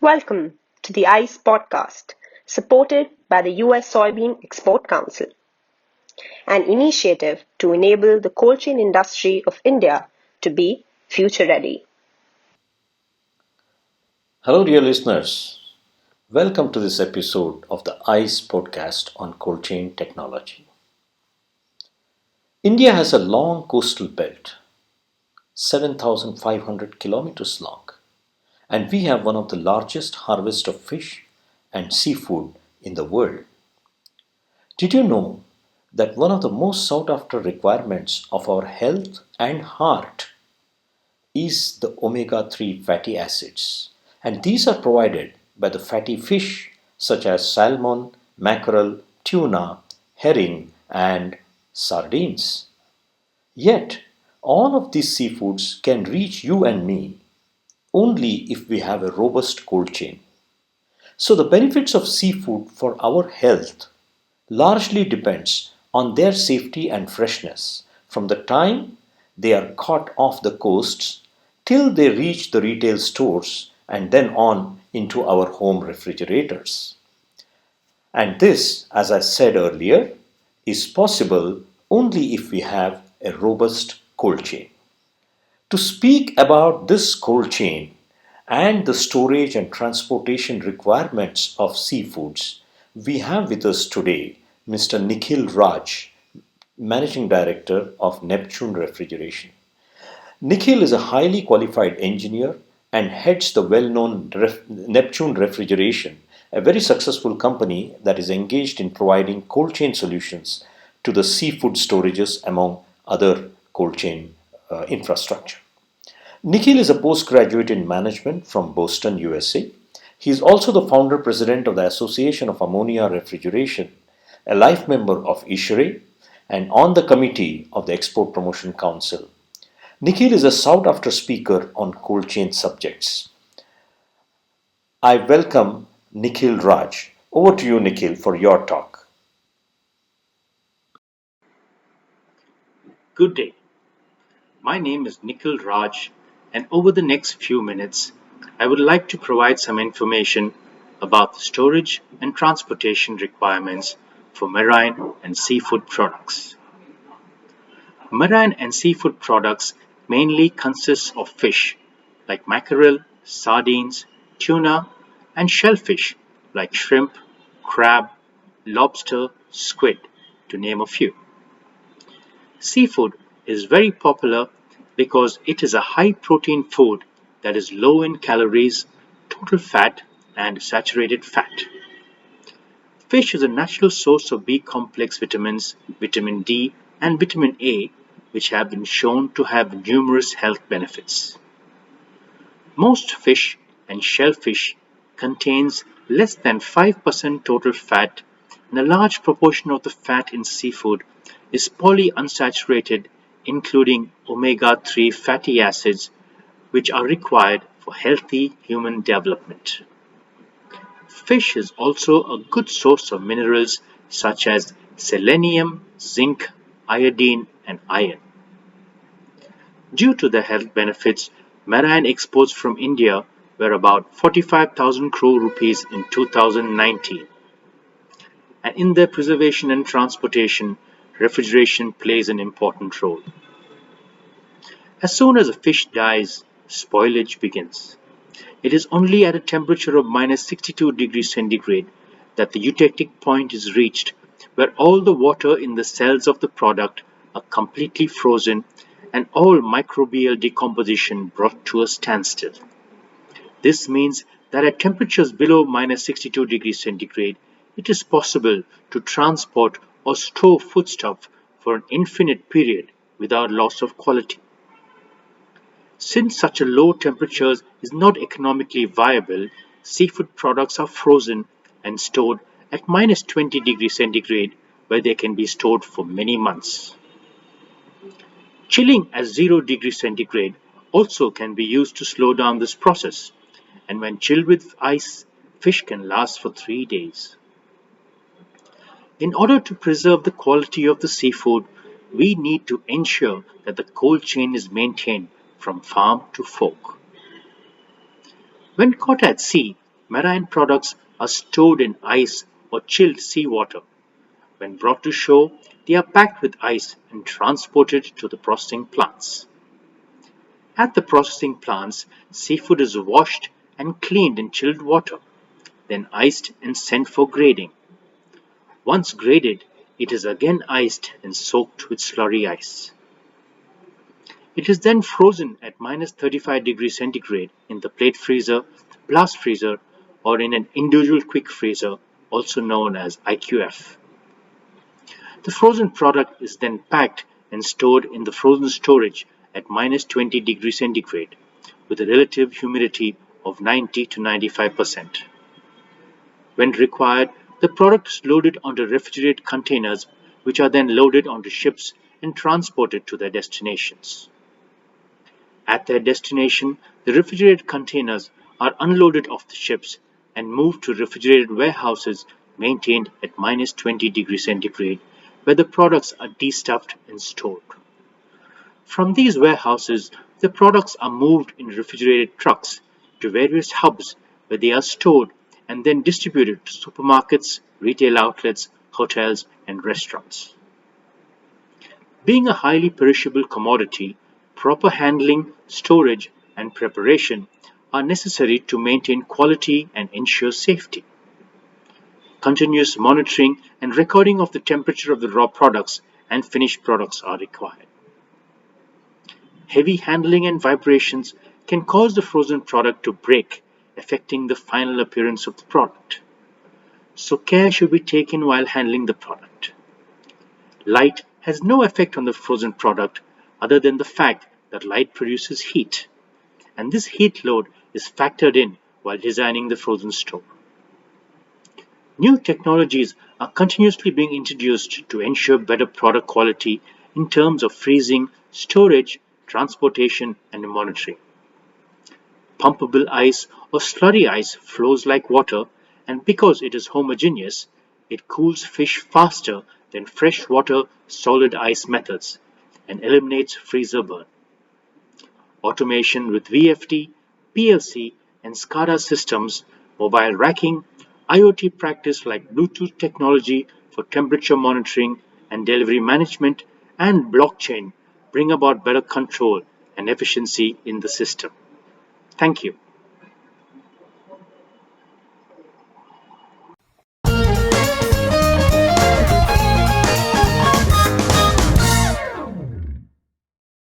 Welcome to the ICE podcast, supported by the US Soybean Export Council, an initiative to enable the cold chain industry of India to be future ready. Hello, dear listeners. Welcome to this episode of the ICE podcast on cold chain technology. India has a long coastal belt, 7,500 kilometers long, and we have one of the largest harvests of fish and seafood in the world. Did you know that one of the most sought after requirements of our health and heart is the omega 3 fatty acids? And these are provided by the fatty fish such as salmon, mackerel, tuna, herring, and sardines. Yet, all of these seafoods can reach you and me only if we have a robust cold chain. So, the benefits of seafood for our health largely depends on their safety and freshness from the time they are caught off the coasts till they reach the retail stores and then on into our home refrigerators. And this, as I said earlier, is possible only if we have a robust cold chain. To speak about this cold chain and the storage and transportation requirements of seafoods, we have with us today Mr. Nikhil Raj, Managing Director of Neptune Refrigeration. Nikhil is a highly qualified engineer and heads the well known Neptune Refrigeration, a very successful company that is engaged in providing cold chain solutions to the seafood storages among other cold chain infrastructure. Nikhil is a postgraduate in management from Boston, USA. He is also the founder president of the Association of Ammonia Refrigeration, a life member of ISHRE, and on the committee of the Export Promotion Council. Nikhil is a sought after speaker on cold chain subjects. I welcome Nikhil Raj. Over to you, Nikhil, for your talk. Good day. My name is Nikhil Raj, and over the next few minutes, I would like to provide some information about the storage and transportation requirements for marine and seafood products. Marine and seafood products mainly consist of fish like mackerel, sardines, tuna, and shellfish like shrimp, crab, lobster, squid, to name a few. Seafood is very popular because it is a high protein food that is low in calories, total fat, and saturated fat. Fish is a natural source of B complex vitamins, vitamin D, and vitamin A, which have been shown to have numerous health benefits. Most fish and shellfish contains less than 5% total fat, and a large proportion of the fat in seafood is polyunsaturated, including omega 3 fatty acids, which are required for healthy human development. Fish is also a good source of minerals such as selenium, zinc, iodine, and iron. Due to the health benefits, marine exports from India were about 45,000 crore rupees in 2019. And in their preservation and transportation, refrigeration plays an important role. As soon as a fish dies, spoilage begins. It is only at a temperature of minus 62 degrees centigrade that the eutectic point is reached, where all the water in the cells of the product are completely frozen and all microbial decomposition brought to a standstill. This means that at temperatures below minus 62 degrees centigrade, it is possible to transport or store foodstuff for an infinite period without loss of quality. Since such a low temperature is not economically viable, seafood products are frozen and stored at minus 20 degrees centigrade where they can be stored for many months. Chilling at 0 degrees centigrade also can be used to slow down this process, and when chilled with ice, fish can last for 3 days. In order to preserve the quality of the seafood, we need to ensure that the cold chain is maintained from farm to fork. When caught at sea, Marine products are stored in ice or chilled seawater. When brought to shore, they are packed with ice and transported to the processing plants. At the processing plants, seafood is washed and cleaned in chilled water, then iced and sent for grading. Once graded, it is again iced and soaked with slurry ice. It is then frozen at -35 degrees centigrade in the plate freezer, blast freezer, or in an individual quick freezer, also known as IQF. The frozen product is then packed and stored in the frozen storage at -20 degrees centigrade with a relative humidity of 90 to 95%. When required, the product is loaded onto refrigerated containers, which are then loaded onto ships and transported to their destinations. At their destination, the refrigerated containers are unloaded off the ships and moved to refrigerated warehouses maintained at -20 degrees centigrade, where the products are destuffed and stored. From these warehouses, the products are moved in refrigerated trucks to various hubs where they are stored and then distributed to supermarkets, retail outlets, hotels, and restaurants. Being a highly perishable commodity, proper handling, storage, and preparation are necessary to maintain quality and ensure safety. Continuous monitoring and recording of the temperature of the raw products and finished products are required. Heavy handling and vibrations can cause the frozen product to break, affecting the final appearance of the product. So care should be taken while handling the product. Light has no effect on the frozen product other than the fact that light produces heat, and this heat load is factored in while designing the frozen store. New technologies are continuously being introduced to ensure better product quality in terms of freezing, storage, transportation, and monitoring. Pumpable ice or slurry ice flows like water, and because it is homogeneous, it cools fish faster than freshwater solid ice methods and eliminates freezer burn. Automation with VFD, PLC, and SCADA systems, mobile racking, IoT practice like Bluetooth technology for temperature monitoring and delivery management, and blockchain bring about better control and efficiency in the system. Thank you.